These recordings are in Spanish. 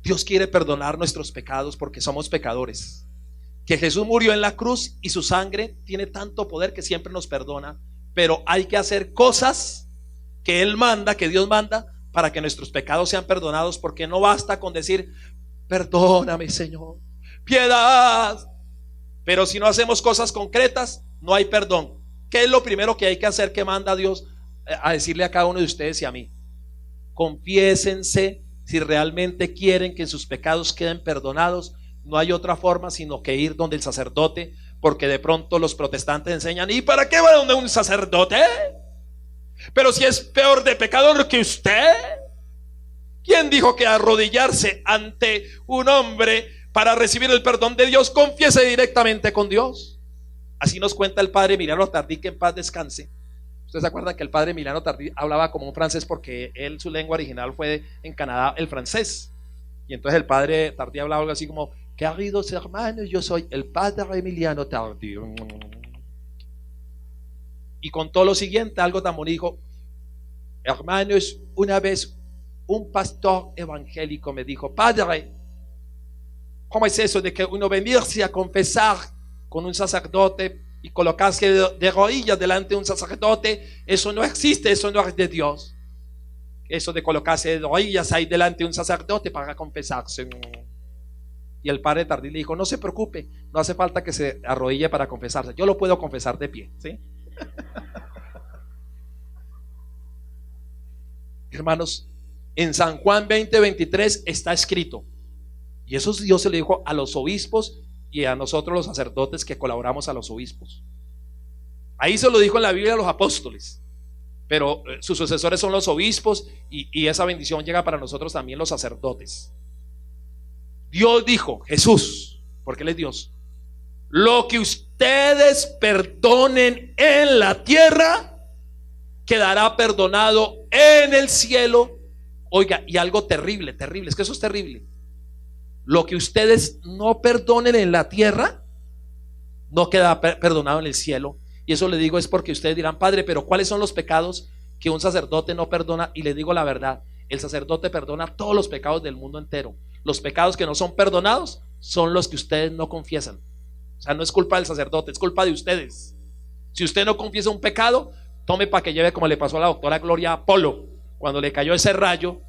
Dios quiere perdonar nuestros pecados porque somos pecadores. Que Jesús murió en la cruz y su sangre tiene tanto poder que siempre nos perdona. Pero hay que hacer cosas que Él manda, que Dios manda, para que nuestros pecados sean perdonados. Porque no basta con decir: perdóname, Señor, piedad. Pero si no hacemos cosas concretas, no hay perdón. ¿Qué es lo primero que hay que hacer que manda Dios a decirle a cada uno de ustedes y a mí? Confiésense si realmente quieren que sus pecados queden perdonados. No hay otra forma sino que ir donde el sacerdote, porque de pronto los protestantes enseñan: ¿y para qué va donde un sacerdote? Pero si es peor de pecador que usted. ¿Quién dijo que arrodillarse ante un hombre para recibir el perdón de Dios, confiese directamente con Dios? Así nos cuenta el padre Emiliano Tardí, que en paz descanse. Ustedes se acuerdan que el padre Emiliano Tardí hablaba como un francés, porque él, su lengua original fue en Canadá el francés. Y entonces el padre Tardí hablaba algo así como: queridos hermanos, yo soy el padre Emiliano Tardí. Y contó lo siguiente, algo tan bonito: hermanos, una vez un pastor evangélico me dijo: padre, ¿cómo es eso de que uno venirse a confesar con un sacerdote y colocarse de rodillas delante de un sacerdote? Eso no existe, eso no es de Dios. Eso de colocarse de rodillas ahí delante de un sacerdote para confesarse. Y el padre Tardí le dijo: no se preocupe, no hace falta que se arrodille para confesarse, yo lo puedo confesar de pie, ¿sí? Hermanos, en San Juan 20:23 está escrito, y eso Dios se lo dijo a los obispos y a nosotros los sacerdotes que colaboramos a los obispos. Ahí se lo dijo en la Biblia a los apóstoles, pero sus sucesores son los obispos, y esa bendición llega para nosotros también, los sacerdotes. Dios dijo, Jesús, porque Él es Dios: lo que ustedes perdonen en la tierra quedará perdonado en el cielo. Oiga, y algo terrible, terrible, es que eso es terrible. Lo que ustedes no perdonen en la tierra no queda perdonado en el cielo. Y eso le digo es porque ustedes dirán: padre, pero ¿cuáles son los pecados que un sacerdote no perdona? Y les digo la verdad: el sacerdote perdona todos los pecados del mundo entero. Los pecados que no son perdonados son los que ustedes no confiesan. O sea, no es culpa del sacerdote, es culpa de ustedes. Si usted no confiesa un pecado, tome para que lleve, como le pasó a la doctora Gloria Apolo, cuando le cayó ese rayo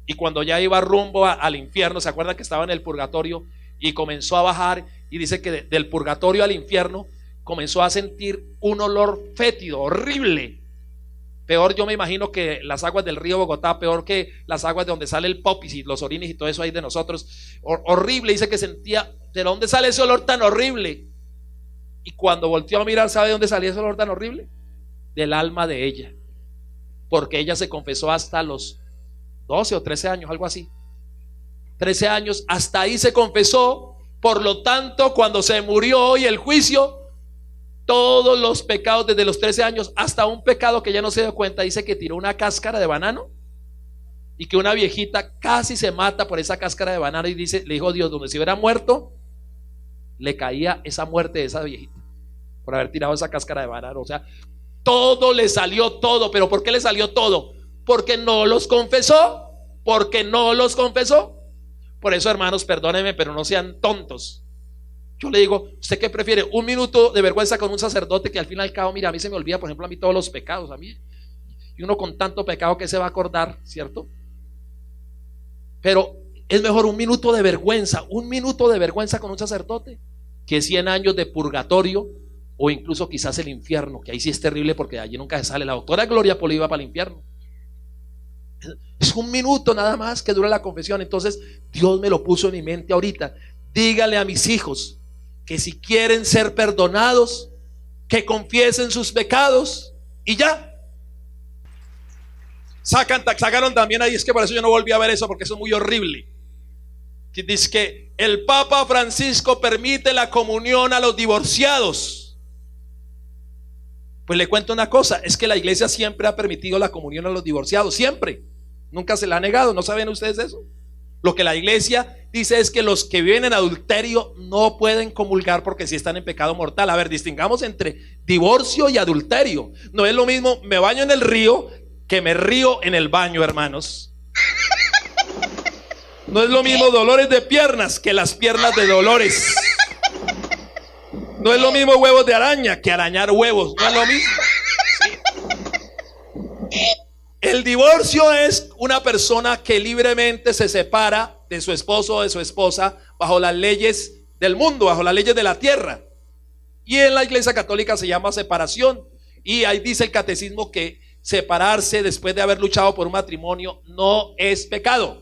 y cuando ya iba rumbo al infierno. ¿Se acuerda que estaba en el purgatorio y comenzó a bajar? Y dice que del purgatorio al infierno comenzó a sentir un olor fétido, horrible. Peor, yo me imagino, que las aguas del río Bogotá, peor que las aguas de donde sale el popis y los orines y todo eso ahí de nosotros. Horrible, dice que sentía: ¿de dónde sale ese olor tan horrible? Y cuando volteó a mirar, ¿sabe de dónde salía ese olor tan horrible? Del alma de ella, porque ella se confesó hasta los 12 o 13 años, algo así. 13 años, hasta ahí se confesó. Por lo tanto, cuando se murió hoy el juicio, todos los pecados desde los 13 años, hasta un pecado que ya no se dio cuenta, dice que tiró una cáscara de banano y que una viejita casi se mata por esa cáscara de banano, y dice, le dijo Dios: donde se hubiera muerto, le caía esa muerte de esa viejita por haber tirado esa cáscara de banano. O sea, todo le salió, todo. ¿Pero por qué le salió todo? Porque no los confesó. Porque no los confesó. Por eso, hermanos, perdónenme, pero no sean tontos. Yo le digo: ¿usted qué prefiere? ¿Un minuto de vergüenza con un sacerdote que al fin y al cabo, mira, a mí se me olvida, por ejemplo, a mí todos los pecados, a mí, y uno con tanto pecado que se va a acordar, ¿cierto? Pero es mejor un minuto de vergüenza con un sacerdote, que 100 años de purgatorio, o incluso quizás el infierno, que ahí sí es terrible, porque de allí nunca se sale. La doctora Gloria Polo iba para el infierno. Es un minuto nada más que dura la confesión. Entonces Dios me lo puso en mi mente ahorita: dígale a mis hijos que si quieren ser perdonados, que confiesen sus pecados y ya. Sacaron también ahí, es que por eso yo no volví a ver eso, porque eso es muy horrible. Que dice que el Papa Francisco permite la comunión a los divorciados. Pues le cuento una cosa: es que la iglesia siempre ha permitido la comunión a los divorciados, siempre, nunca se la ha negado. ¿No saben ustedes eso? Lo que la iglesia dice es que los que viven en adulterio no pueden comulgar, porque si están en pecado mortal. A ver, distingamos entre divorcio y adulterio. No es lo mismo me baño en el río que me río en el baño, hermanos. No es lo mismo dolores de piernas que las piernas de Dolores. No es lo mismo huevos de araña que arañar huevos. No es lo mismo. Sí. El divorcio es una persona que libremente se separa de su esposo o de su esposa bajo las leyes del mundo, bajo las leyes de la tierra. Y en la Iglesia Católica se llama separación. Y ahí dice el catecismo que separarse después de haber luchado por un matrimonio no es pecado.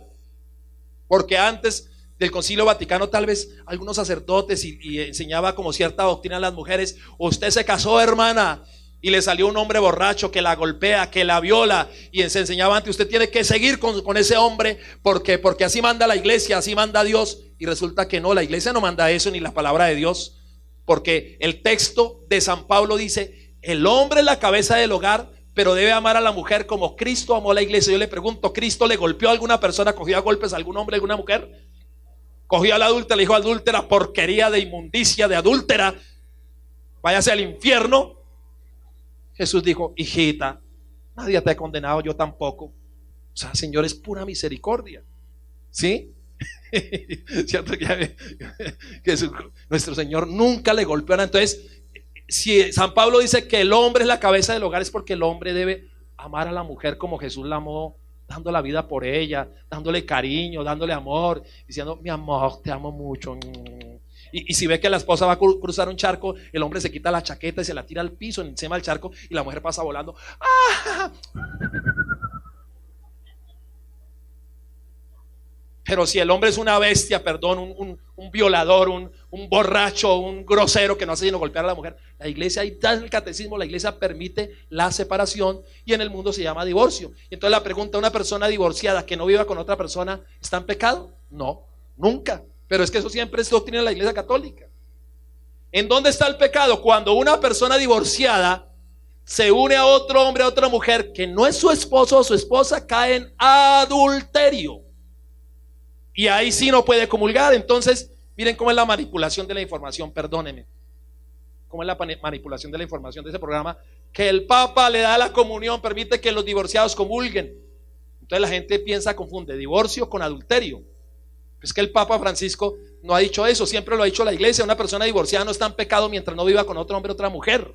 Porque antes del Concilio Vaticano tal vez algunos sacerdotes y enseñaba como cierta doctrina a las mujeres: usted se casó, hermana, y le salió un hombre borracho que la golpea, que la viola, y se enseñaba antes: usted tiene que seguir con ese hombre porque así manda la iglesia, así manda Dios. Y resulta que no, la iglesia no manda eso, ni la palabra de Dios, porque el texto de San Pablo dice: el hombre es la cabeza del hogar, pero debe amar a la mujer como Cristo amó a la iglesia. Yo le pregunto: ¿Cristo le golpeó a alguna persona, cogió a golpes a algún hombre, a alguna mujer? Cogió a la adúltera, le dijo: adúltera, porquería de inmundicia, de adúltera, váyase al infierno. Jesús dijo: hijita, nadie te ha condenado, yo tampoco. O sea, Señor, es pura misericordia. ¿Sí? ¿Cierto? Que nuestro Señor nunca le golpeó. Entonces, si San Pablo dice que el hombre es la cabeza del hogar, es porque el hombre debe amar a la mujer como Jesús la amó, dando la vida por ella, dándole cariño, dándole amor, diciendo: mi amor, te amo mucho. Y si ve que la esposa va a cruzar un charco, el hombre se quita la chaqueta y se la tira al piso encima del charco, y la mujer pasa volando. ¡Ah! Pero si el hombre es una bestia, perdón, un violador, un borracho, un grosero que no hace sino golpear a la mujer, la iglesia, ahí está en el catecismo, la iglesia permite la separación, y en el mundo se llama divorcio. Y entonces la pregunta: ¿una persona divorciada que no viva con otra persona está en pecado? No, nunca. Pero es que eso siempre es doctrina de la iglesia católica. ¿En dónde está el pecado? Cuando una persona divorciada se une a otro hombre, a otra mujer que no es su esposo o su esposa, cae en adulterio. Y ahí sí no puede comulgar. Entonces, miren cómo es la manipulación de la información, perdónenme. Cómo es la manipulación de la información de ese programa: que el Papa le da la comunión, permite que los divorciados comulguen. Entonces la gente piensa, confunde divorcio con adulterio. Es que el Papa Francisco no ha dicho eso, siempre lo ha dicho la iglesia. Una persona divorciada no está en pecado mientras no viva con otro hombre o otra mujer.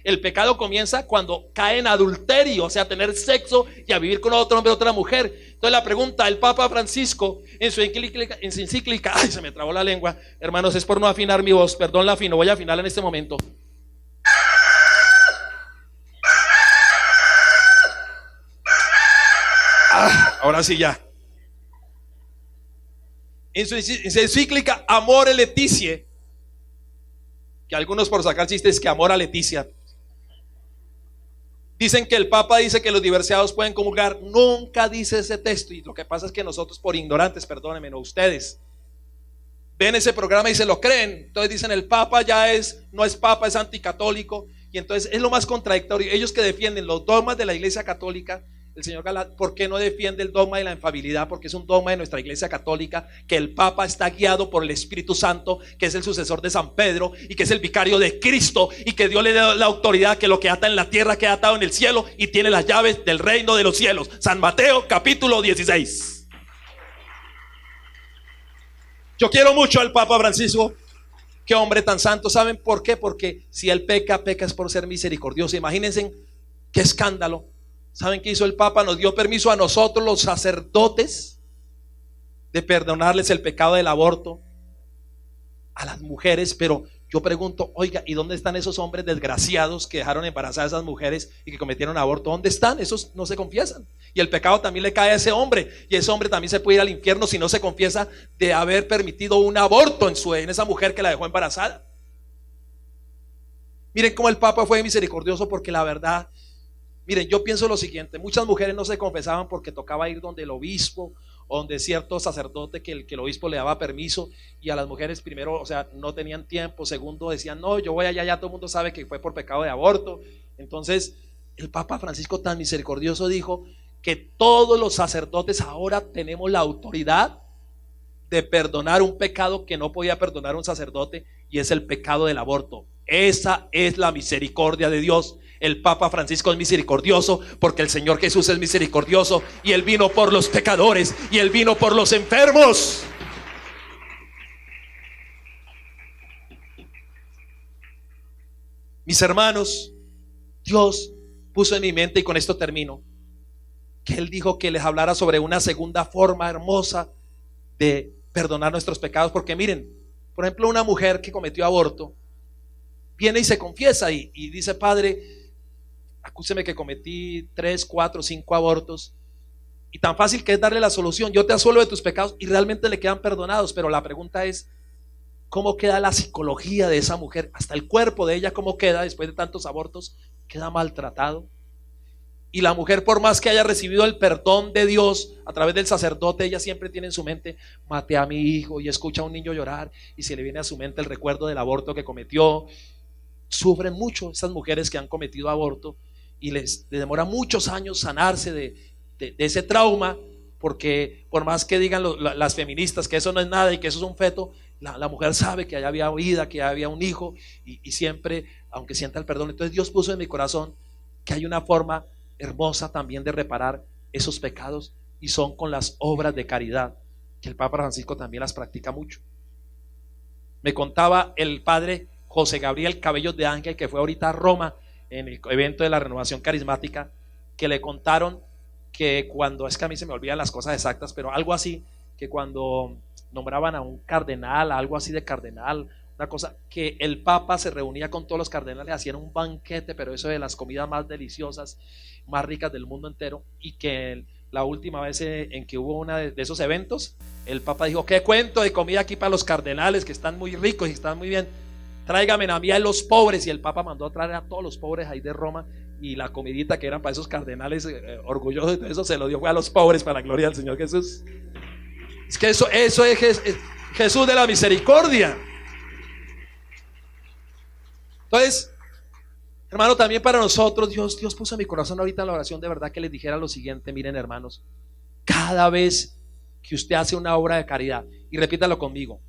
El pecado comienza cuando cae en adulterio, o sea, tener sexo y a vivir con otro hombre o otra mujer. Entonces la pregunta: el Papa Francisco en su encíclica, ay, se me trabó la lengua, hermanos, es por no afinar mi voz, perdón, la afino, voy a afinarla en este momento. Ahora sí ya. En su encíclica Amore Laetitia, que algunos por sacar chistes que amor a Leticia, dicen que el Papa dice que los divorciados pueden comulgar. Nunca dice ese texto, y lo que pasa es que nosotros, por ignorantes, perdónenme, no ustedes, ven ese programa y se lo creen. Entonces dicen: el Papa no es Papa, es anticatólico. Y entonces es lo más contradictorio. Ellos que defienden los dogmas de la iglesia católica, el señor Galat, ¿por qué no defiende el dogma de la infalibilidad? Porque es un dogma de nuestra iglesia católica, que el Papa está guiado por el Espíritu Santo, que es el sucesor de San Pedro y que es el vicario de Cristo, y que Dios le da la autoridad, que lo que ata en la tierra queda atado en el cielo, y tiene las llaves del reino de los cielos. San Mateo capítulo 16. Yo quiero mucho al Papa Francisco. Qué hombre tan santo. ¿Saben por qué? Porque si él peca, peca es por ser misericordioso. Imagínense qué escándalo. ¿Saben qué hizo el Papa? Nos dio permiso a nosotros, los sacerdotes, de perdonarles el pecado del aborto a las mujeres. Pero yo pregunto: oiga, ¿y dónde están esos hombres desgraciados que dejaron embarazadas a esas mujeres y que cometieron aborto? ¿Dónde están? Esos no se confiesan. Y el pecado también le cae a ese hombre, y ese hombre también se puede ir al infierno si no se confiesa de haber permitido un aborto en esa mujer que la dejó embarazada. Miren cómo el Papa fue misericordioso, porque la verdad, miren, yo pienso lo siguiente: muchas mujeres no se confesaban porque tocaba ir donde el obispo o donde cierto sacerdote que el obispo le daba permiso, y a las mujeres, primero, o sea, no tenían tiempo, segundo, decían: no, yo voy allá, ya todo el mundo sabe que fue por pecado de aborto. Entonces el Papa Francisco, tan misericordioso, dijo que todos los sacerdotes ahora tenemos la autoridad de perdonar un pecado que no podía perdonar un sacerdote, y es el pecado del aborto. Esa es la misericordia de Dios. El Papa Francisco es misericordioso porque el Señor Jesús es misericordioso, y Él vino por los pecadores, y Él vino por los enfermos. Mis hermanos, Dios puso en mi mente, y con esto termino, que Él dijo que les hablara sobre una segunda forma hermosa de perdonar nuestros pecados. Porque miren, por ejemplo, una mujer que cometió aborto viene y se confiesa y dice: Padre, acúseme que cometí 3, 4, 5 abortos, y tan fácil que es darle la solución: yo te absuelvo de tus pecados, y realmente le quedan perdonados. Pero la pregunta es: ¿cómo queda la psicología de esa mujer? Hasta el cuerpo de ella, ¿cómo queda después de tantos abortos? Queda maltratado. Y la mujer, por más que haya recibido el perdón de Dios a través del sacerdote, ella siempre tiene en su mente: maté a mi hijo, y escucha a un niño llorar y se le viene a su mente el recuerdo del aborto que cometió. Sufren mucho esas mujeres que han cometido aborto, y les demora muchos años sanarse de ese trauma, porque por más que digan las feministas que eso no es nada y que eso es un feto, la mujer sabe que allá había vida, que había un hijo, y siempre, aunque sienta el perdón. Entonces Dios puso en mi corazón que hay una forma hermosa también de reparar esos pecados, y son con las obras de caridad, que el Papa Francisco también las practica mucho. Me contaba el padre José Gabriel Cabellos de Ángel, que fue ahorita a Roma en el evento de la renovación carismática, que le contaron que cuando, es que a mí se me olvidan las cosas exactas, pero algo así, que cuando nombraban a un cardenal, algo así de cardenal, una cosa, que el Papa se reunía con todos los cardenales, hacían un banquete, pero eso de las comidas más deliciosas, más ricas del mundo entero, y que la última vez en que hubo uno de esos eventos, el Papa dijo: ¿qué cuento de comida aquí para los cardenales, que están muy ricos y están muy bien? Tráigame a mí a los pobres. Y el Papa mandó a traer a todos los pobres ahí de Roma, y la comidita que eran para esos cardenales orgullosos de eso, se lo dio fue a los pobres, para la gloria del Señor Jesús. Es que eso es Jesús de la misericordia. Entonces, hermano, también para nosotros Dios puso en mi corazón ahorita en la oración, de verdad, que les dijera lo siguiente: miren, hermanos, cada vez que usted hace una obra de caridad, y repítalo conmigo,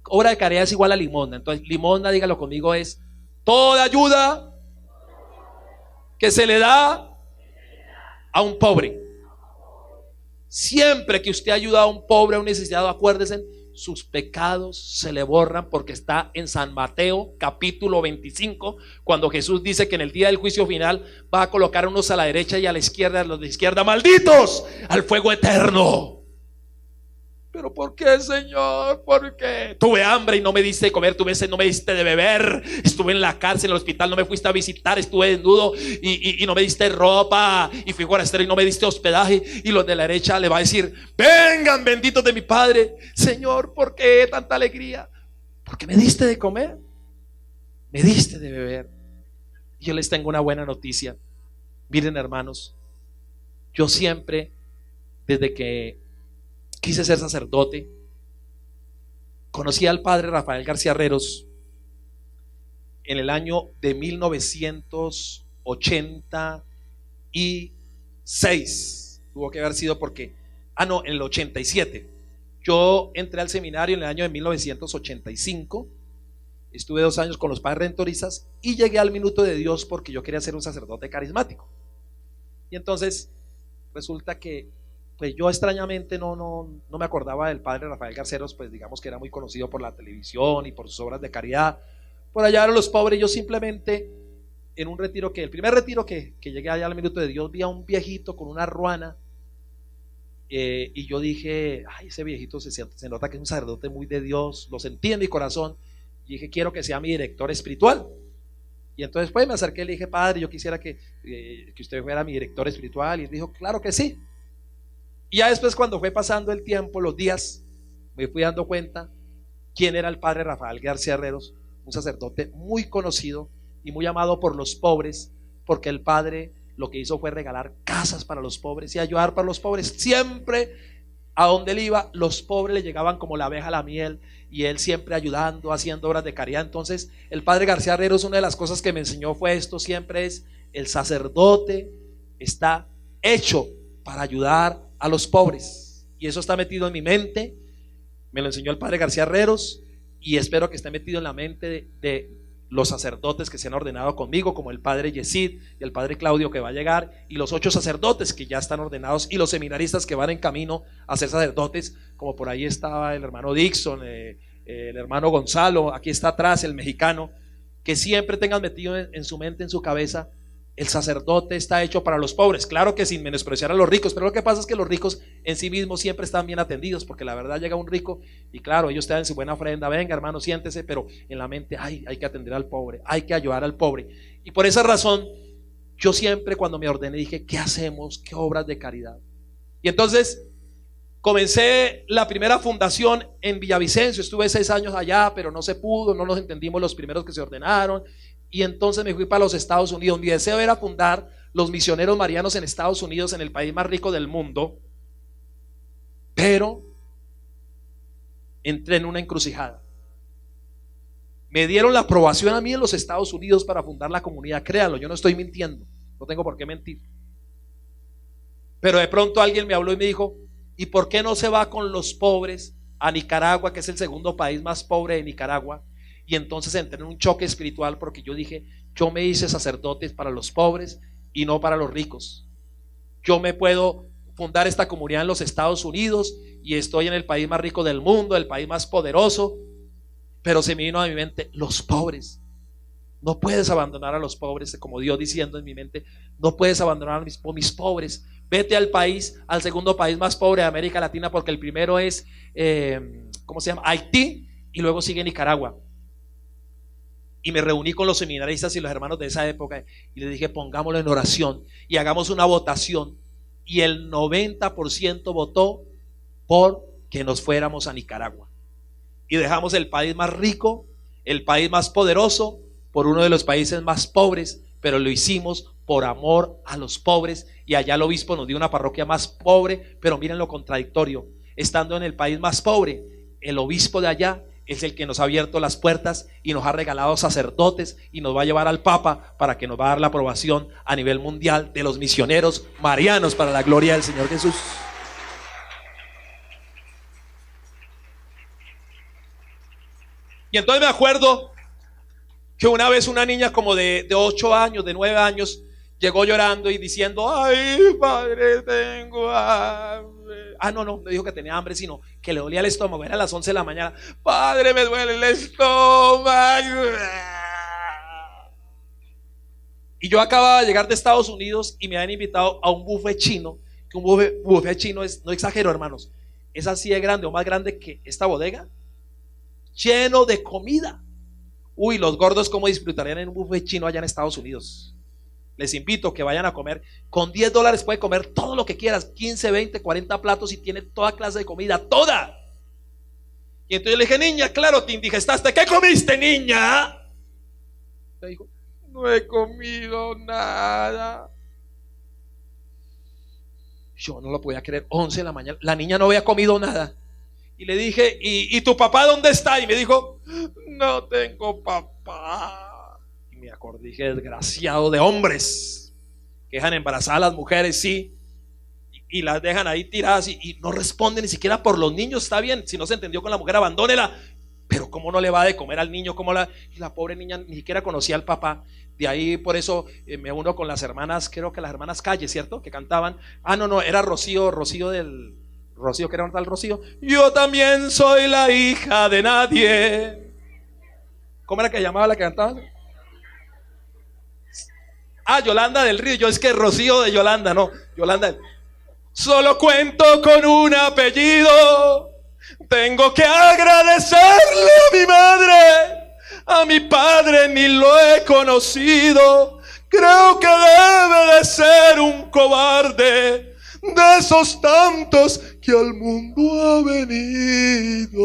obra de caridad es igual a limosna. Entonces, limosna, dígalo conmigo, es toda ayuda que se le da a un pobre. Siempre que usted ayuda a un pobre, a un necesitado, acuérdese, sus pecados se le borran, porque está en San Mateo capítulo 25, cuando Jesús dice que en el día del juicio final va a colocar a unos a la derecha y a la izquierda, a los de izquierda, malditos al fuego eterno. ¿Pero por qué, Señor? ¿Por qué? Tuve hambre y no me diste de comer, tuve sed, no me diste de beber, estuve en la cárcel, en el hospital, no me fuiste a visitar, estuve desnudo y no me diste ropa, y fui forastero y no me diste hospedaje. Y los de la derecha le va a decir: vengan, benditos de mi Padre. Señor, ¿por qué tanta alegría? Porque me diste de comer, me diste de beber. Y yo les tengo una buena noticia. Miren, hermanos, yo siempre, desde que quise ser sacerdote, conocí al padre Rafael García Herreros en el año de 1986. Tuvo que haber sido porque, en el 87. Yo entré al seminario en el año de 1985. Estuve 2 años con los padres redentoristas y llegué al minuto de Dios porque yo quería ser un sacerdote carismático. Y entonces resulta que pues yo extrañamente no me acordaba del padre Rafael Garceros, pues digamos que era muy conocido por la televisión y por sus obras de caridad, por ayudar a los pobres. Yo simplemente, en un retiro, el primer retiro que llegué allá al minuto de Dios, vi a un viejito con una ruana, y yo dije: ay, ese viejito se nota que es un sacerdote muy de Dios, lo sentí en mi corazón, y dije: quiero que sea mi director espiritual. Y entonces pues me acerqué y le dije: padre, yo quisiera que usted fuera mi director espiritual. Y él dijo: claro que sí. Y ya después, cuando fue pasando el tiempo, los días, me fui dando cuenta quién era el padre Rafael García Herreros, un sacerdote muy conocido y muy amado por los pobres, porque el padre lo que hizo fue regalar casas para los pobres y ayudar para los pobres. Siempre a donde él iba, los pobres le llegaban como la abeja a la miel, y él siempre ayudando, haciendo obras de caridad. Entonces, el padre García Herreros, una de las cosas que me enseñó fue esto: siempre es: el sacerdote está hecho para ayudar a los pobres. Y eso está metido en mi mente, me lo enseñó el padre García Herreros, y espero que esté metido en la mente de los sacerdotes que se han ordenado conmigo, como el padre Yesid y el padre Claudio que va a llegar, y los 8 sacerdotes que ya están ordenados, y los seminaristas que van en camino a ser sacerdotes, como por ahí estaba el hermano Dixon, el hermano Gonzalo, aquí está atrás el mexicano, que siempre tengan metido en su mente, en su cabeza, el sacerdote está hecho para los pobres, claro que sin menospreciar a los ricos, pero lo que pasa es que los ricos en sí mismos siempre están bien atendidos, porque la verdad llega un rico y claro, ellos te dan su buena ofrenda, venga hermano, siéntese, pero en la mente hay que atender al pobre, hay que ayudar al pobre. Y por esa razón yo siempre cuando me ordené dije, ¿qué hacemos? ¿Qué obras de caridad? Y entonces comencé la primera fundación en Villavicencio, estuve 6 años allá, pero no se pudo, no nos entendimos los primeros que se ordenaron. Y entonces me fui para los Estados Unidos. Mi deseo era fundar los misioneros marianos en Estados Unidos, en el país más rico del mundo. Pero entré en una encrucijada. Me dieron la aprobación a mí en los Estados Unidos para fundar la comunidad. Créanlo, yo no estoy mintiendo. No tengo por qué mentir. Pero de pronto alguien me habló y me dijo, ¿y por qué no se va con los pobres a Nicaragua, que es el segundo país más pobre de Nicaragua? Y entonces entré en un choque espiritual porque yo dije, yo me hice sacerdote para los pobres y no para los ricos. Yo me puedo fundar esta comunidad en los Estados Unidos y estoy en el país más rico del mundo, el país más poderoso, pero se me vino a mi mente los pobres. No puedes abandonar a los pobres, como Dios diciendo en mi mente, no puedes abandonar a mis pobres. Vete al país, al segundo país más pobre de América Latina, porque el primero es, ¿cómo se llama? Haití, y luego sigue Nicaragua. Y me reuní con los seminaristas y los hermanos de esa época y les dije, pongámoslo en oración y hagamos una votación. Y el 90% votó por que nos fuéramos a Nicaragua. Y dejamos el país más rico, el país más poderoso, por uno de los países más pobres, pero lo hicimos por amor a los pobres. Y allá el obispo nos dio una parroquia más pobre, pero miren lo contradictorio. Estando en el país más pobre, el obispo de allá es el que nos ha abierto las puertas y nos ha regalado sacerdotes y nos va a llevar al Papa para que nos va a dar la aprobación a nivel mundial de los misioneros marianos para la gloria del Señor Jesús. Y entonces me acuerdo que una vez una niña como de 8 años, de 9 años, llegó llorando y diciendo, ay padre, tengo hambre. No, me dijo que tenía hambre, sino que le dolía el estómago. Era las 11 de la mañana. Padre, me duele el estómago. Y yo acababa de llegar de Estados Unidos y me habían invitado a un buffet chino. Que un buffet chino es, no exagero hermanos, es así de grande o más grande que esta bodega, lleno de comida. Uy, los gordos cómo disfrutarían en un buffet chino allá en Estados Unidos. Les invito a que vayan a comer. Con $10 puede comer todo lo que quieras, 15, 20, 40 platos y tiene toda clase de comida, toda. Y entonces le dije, niña, claro, te indigestaste. ¿Qué comiste, niña? Me dijo, no he comido nada. Yo no lo podía creer, 11 de la mañana, la niña no había comido nada. Y le dije, ¿y tu papá dónde está? Y me dijo, no tengo papá. Y me acordé, dije, desgraciado de hombres que dejan embarazadas a las mujeres, sí, y las dejan ahí tiradas y no responden ni siquiera por los niños. Está bien, si no se entendió con la mujer, abandónela, pero ¿cómo no le va de comer al niño? Y la pobre niña ni siquiera conocía al papá. De ahí por eso me uno con las hermanas, creo que las hermanas Calle, ¿cierto? Que cantaban, no, era Rocío que era un tal Rocío. Yo también soy la hija de nadie. ¿Cómo era que llamaba la que cantaba? Yolanda del Río. Yo es que Rocío de Yolanda, no, Yolanda. Solo cuento con un apellido. Tengo que agradecerle a mi madre. A mi padre ni lo he conocido. Creo que debe de ser un cobarde, de esos tantos que al mundo ha venido.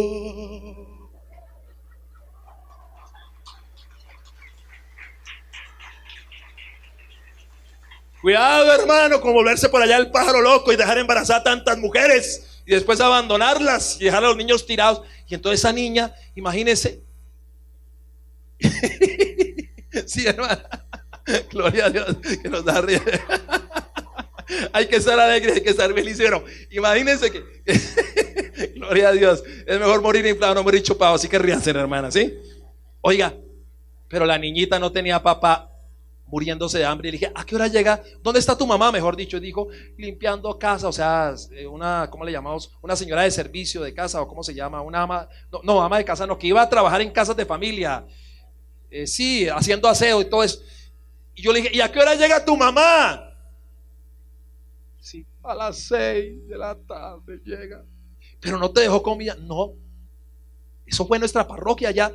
Cuidado, hermano, con volverse por allá el pájaro loco y dejar embarazar a tantas mujeres y después abandonarlas y dejar a los niños tirados. Y entonces esa niña, imagínese. Sí, hermano, gloria a Dios que nos da risa. Hay que estar alegre, hay que estar feliz. Pero imagínense que gloria a Dios, es mejor morir inflado, no morir chupado. Así que ríanse, hermana, ¿sí? Oiga, Pero la niñita no tenía papá, muriéndose de hambre. Y le dije, ¿a qué hora llega? ¿Dónde está tu mamá? Mejor dicho, y dijo, limpiando casa. O sea, ¿cómo le llamamos? Una señora de servicio de casa, o ¿cómo se llama? Una ama, no, ama de casa, no, que iba a trabajar en casas de familia. Sí, haciendo aseo y todo eso. Y yo le dije, ¿y a qué hora llega tu mamá? Sí, a las 6 de la tarde llega. Pero no te dejó comida. No, eso fue nuestra parroquia ya.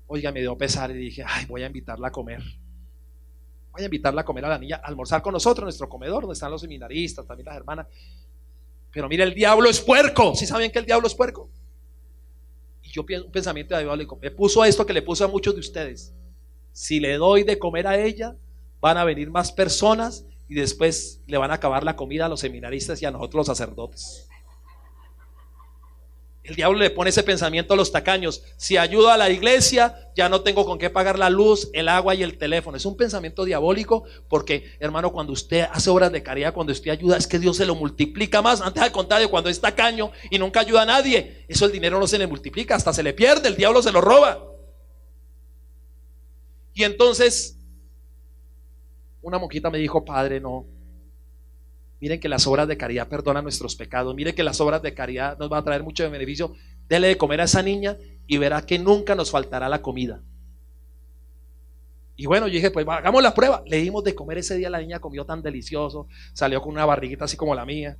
Oiga, me dio pesar y dije, ay, voy a invitarla a comer. Voy a invitarla a comer a la niña, a almorzar con nosotros en nuestro comedor, donde están los seminaristas, también las hermanas. Pero mira, el diablo es puerco. ¿Sí saben que el diablo es puerco? Y yo pienso un pensamiento diabólico. Me puso esto que le puso a muchos de ustedes. Si le doy de comer a ella, van a venir más personas y después le van a acabar la comida a los seminaristas y a nosotros los sacerdotes. El diablo le pone ese pensamiento a los tacaños. Si ayudo a la iglesia, ya no tengo con qué pagar la luz, el agua y el teléfono. Es un pensamiento diabólico porque, hermano, cuando usted hace obras de caridad, cuando usted ayuda, es que Dios se lo multiplica más. Antes al contrario, cuando es tacaño y nunca ayuda a nadie, eso el dinero no se le multiplica, hasta se le pierde, el diablo se lo roba. Y entonces, una monjita me dijo, padre, no. Miren que las obras de caridad perdonan nuestros pecados. Miren que las obras de caridad nos van a traer mucho beneficio. Dele de comer a esa niña y verá que nunca nos faltará la comida. Y bueno, yo dije, pues hagamos la prueba. Le dimos de comer ese día, la niña comió tan delicioso. Salió con una barriguita así como la mía.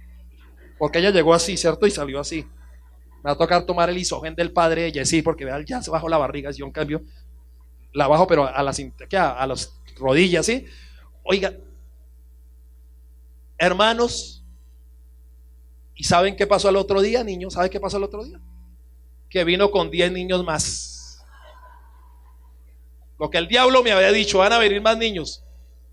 Porque ella llegó así, ¿cierto? Y salió así. Me va a tocar tomar el isogen del padre de Jessy, porque vean, ya se bajó la barriga. Yo en cambio la bajo, pero a las rodillas, ¿sí? Oiga, hermanos, ¿y saben qué pasó al otro día, niños? ¿Saben qué pasó al otro día? Que vino con 10 niños más. Lo que el diablo me había dicho, van a venir más niños.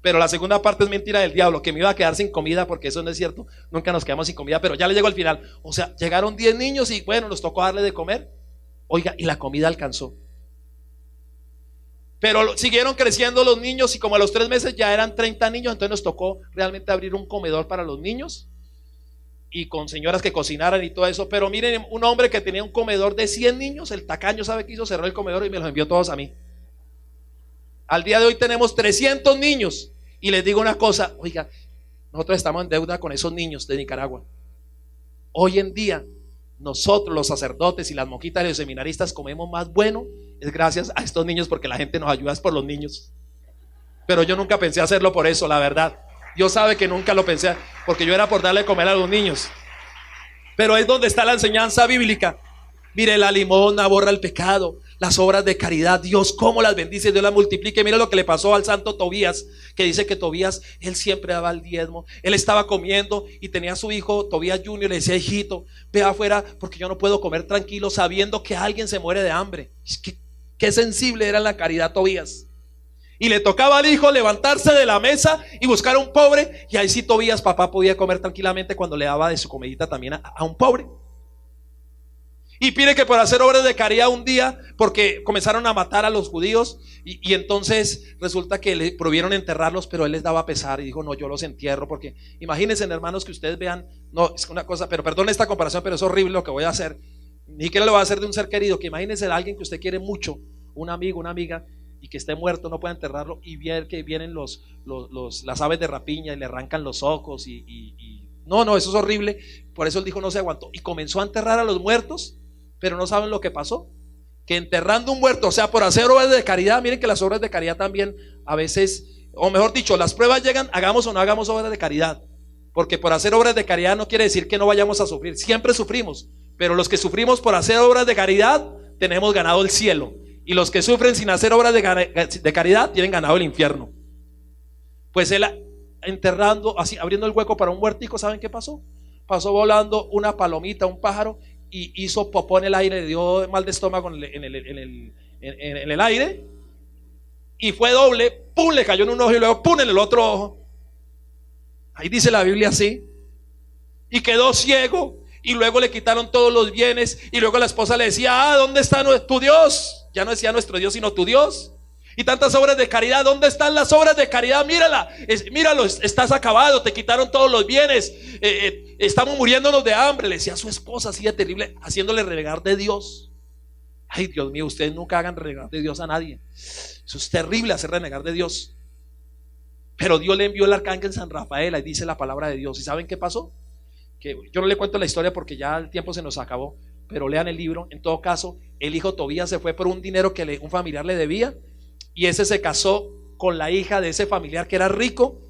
Pero la segunda parte es mentira del diablo, que me iba a quedar sin comida, porque eso no es cierto. Nunca nos quedamos sin comida, pero ya le llegó al final. O sea, llegaron 10 niños y bueno, nos tocó darle de comer. Oiga, y la comida alcanzó. Pero siguieron creciendo los niños y como a los 3 meses ya eran 30 niños. Entonces nos tocó realmente abrir un comedor para los niños y con señoras que cocinaran y todo eso. Pero miren, un hombre que tenía un comedor de 100 niños, el tacaño, ¿sabe qué hizo? Cerró el comedor y me los envió todos a mí. Al día de hoy tenemos 300 niños. Y les digo una cosa, oiga, nosotros estamos en deuda con esos niños de Nicaragua. Hoy en día nosotros los sacerdotes y las monjitas y los seminaristas comemos más bueno, es gracias a estos niños, porque la gente nos ayuda es por los niños. Pero yo nunca pensé hacerlo por eso, la verdad. Dios sabe que nunca lo pensé, porque yo era por darle de comer a los niños. Pero es donde está la enseñanza bíblica. Mire, la limosna borra el pecado. Las obras de caridad, Dios cómo las bendice, Dios las multiplique. Mira lo que le pasó al santo Tobías, que dice que Tobías, él siempre daba el diezmo. Él estaba comiendo y tenía a su hijo Tobías Junior, le decía, hijito, ve afuera porque yo no puedo comer tranquilo sabiendo que alguien se muere de hambre. Qué sensible era la caridad Tobías. Y le tocaba al hijo levantarse de la mesa y buscar a un pobre, y ahí sí Tobías, papá, podía comer tranquilamente cuando le daba de su comidita también a un pobre. Y pide que por hacer obras de caridad un día, porque comenzaron a matar a los judíos y entonces resulta que le prohibieron enterrarlos, pero él les daba pesar y dijo, no, yo los entierro, porque imagínense, hermanos, que ustedes vean, no, es una cosa, pero perdón esta comparación, pero es horrible lo que voy a hacer, ni que lo voy a hacer de un ser querido, que imagínense a alguien que usted quiere mucho, un amigo, una amiga, y que esté muerto, no pueda enterrarlo, y ver que vienen las aves de rapiña y le arrancan los ojos no, eso es horrible. Por eso él dijo, no se aguantó y comenzó a enterrar a los muertos. Pero no saben lo que pasó, que enterrando un muerto, o sea, por hacer obras de caridad, miren que las obras de caridad también a veces, o mejor dicho, las pruebas llegan, hagamos o no hagamos obras de caridad, porque por hacer obras de caridad no quiere decir que no vayamos a sufrir, siempre sufrimos, pero los que sufrimos por hacer obras de caridad tenemos ganado el cielo, y los que sufren sin hacer obras de caridad tienen ganado el infierno. Pues él enterrando, así abriendo el hueco para un muertico, ¿saben qué pasó? Pasó volando una palomita, un pájaro, y hizo popó en el aire, le dio mal de estómago en el aire, y fue doble, pum, le cayó en un ojo y luego pum en el otro ojo. Ahí dice la Biblia así, y quedó ciego, y luego le quitaron todos los bienes, y luego la esposa le decía, ¿dónde está tu Dios? Ya no decía nuestro Dios, sino tu Dios. Y tantas obras de caridad, ¿dónde están las obras de caridad? Míralo, estás acabado, te quitaron todos los bienes, estamos muriéndonos de hambre. Le decía a su esposa así de terrible, haciéndole renegar de Dios. Ay, Dios mío, ustedes nunca hagan renegar de Dios a nadie. Eso es terrible, hacer renegar de Dios. Pero Dios le envió el arcángel San Rafael, ahí dice la palabra de Dios. ¿Y saben qué pasó? Que yo no le cuento la historia porque ya el tiempo se nos acabó, pero lean el libro. En todo caso, el hijo Tobías se fue por un dinero que un familiar le debía, y ese se casó con la hija de ese familiar que era rico,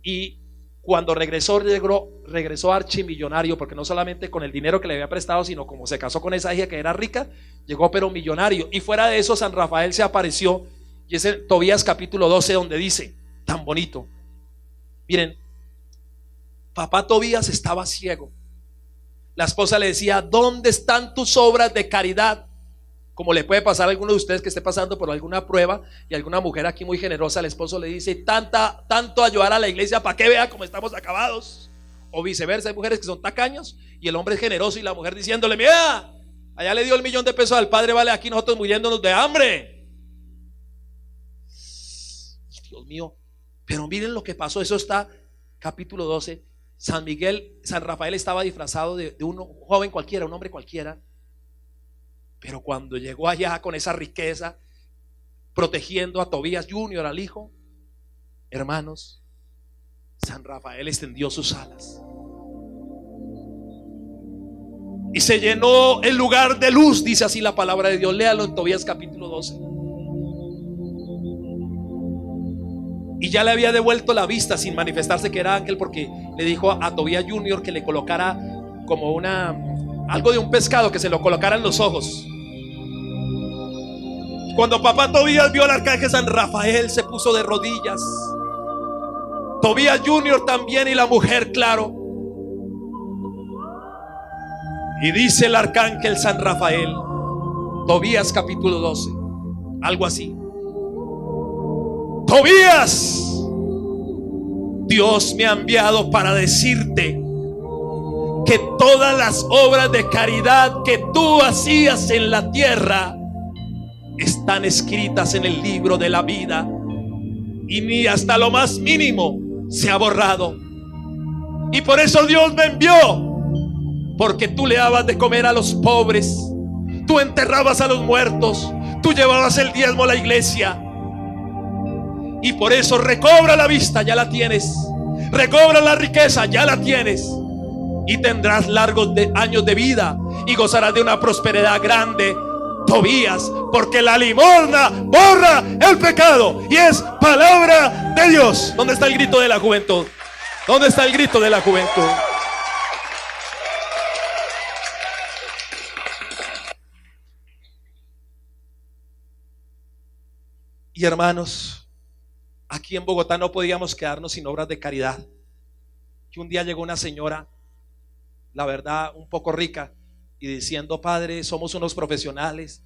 y cuando regresó archimillonario, porque no solamente con el dinero que le había prestado, sino como se casó con esa hija que era rica, llegó pero millonario. Y fuera de eso, San Rafael se apareció, y es en Tobías capítulo 12 donde dice, tan bonito, miren, papá Tobías estaba ciego. La esposa le decía, ¿dónde están tus obras de caridad? Como le puede pasar a alguno de ustedes que esté pasando por alguna prueba, y alguna mujer aquí muy generosa, el esposo le dice, tanto ayudar a la iglesia para que vea cómo estamos acabados. O viceversa, hay mujeres que son tacaños y el hombre es generoso, y la mujer diciéndole, mira, allá le dio el $1.000.000 al padre, vale, aquí nosotros muriéndonos de hambre. Dios mío, pero miren lo que pasó. Eso está capítulo 12. San Rafael estaba disfrazado de un joven cualquiera, un hombre cualquiera. Pero cuando llegó allá con esa riqueza, protegiendo a Tobías Junior, al hijo, hermanos, San Rafael extendió sus alas y se llenó el lugar de luz, dice así la palabra de Dios. Léalo en Tobías capítulo 12. Y ya le había devuelto la vista sin manifestarse que era ángel, porque le dijo a Tobías Junior que le colocara como algo de un pescado, que se lo colocara en los ojos. Cuando papá Tobías vio al arcángel San Rafael, se puso de rodillas. Tobías Junior también, y la mujer, claro. Y dice el arcángel San Rafael, Tobías capítulo 12, algo así: Tobías, Dios me ha enviado para decirte que todas las obras de caridad que tú hacías en la tierra están escritas en el libro de la vida, y ni hasta lo más mínimo se ha borrado. Y por eso Dios me envió, porque tú le dabas de comer a los pobres, tú enterrabas a los muertos, tú llevabas el diezmo a la iglesia. Y por eso recobra la vista, ya la tienes. Recobra la riqueza, ya la tienes. Y tendrás largos años de vida y gozarás de una prosperidad grande, Tobías, porque la limosna borra el pecado y es palabra de Dios. ¿Dónde está el grito de la juventud? ¿Dónde está el grito de la juventud? Y hermanos, aquí en Bogotá no podíamos quedarnos sin obras de caridad. Que un día llegó una señora, la verdad, un poco rica, y diciendo: padre, somos unos profesionales,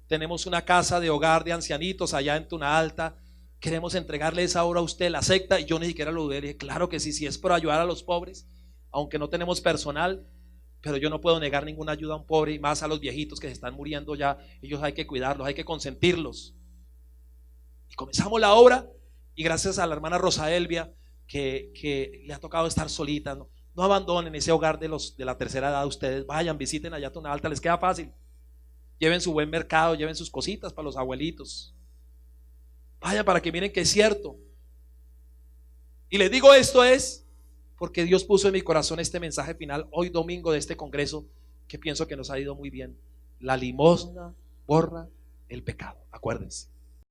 tenemos una casa de hogar de ancianitos allá en Tuna Alta, queremos entregarle esa obra a usted, ¿la acepta? Y yo ni siquiera lo dudé, le dije: claro que sí, si es por ayudar a los pobres, aunque no tenemos personal, pero yo no puedo negar ninguna ayuda a un pobre, y más a los viejitos que se están muriendo ya. Ellos hay que cuidarlos, hay que consentirlos. Y comenzamos la obra, y gracias a la hermana Rosa Elvia, que le ha tocado estar solita, no abandonen ese hogar de la tercera edad. Ustedes vayan, visiten allá a Tuna Alta, les queda fácil. Lleven su buen mercado, lleven sus cositas para los abuelitos. Vayan para que miren que es cierto. Y les digo esto es porque Dios puso en mi corazón este mensaje final hoy domingo de este congreso, que pienso que nos ha ido muy bien. La limosna borra el pecado, acuérdense.